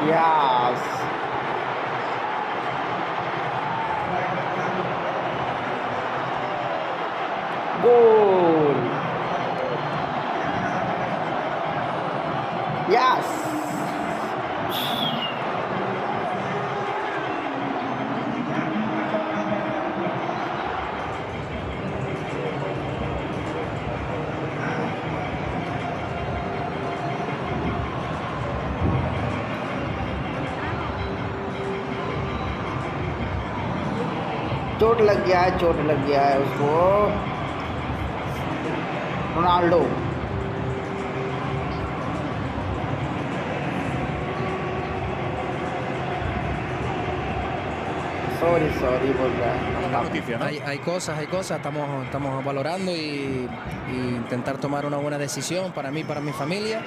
Yes. Goal. Yes. चोट लग गया है उसको। रोनाल्डो। सॉरी बोल रहा है। Buena noticia, ¿no? Hay cosas, estamos valorando y intentar tomar una buena decisión para mí, para mi familia.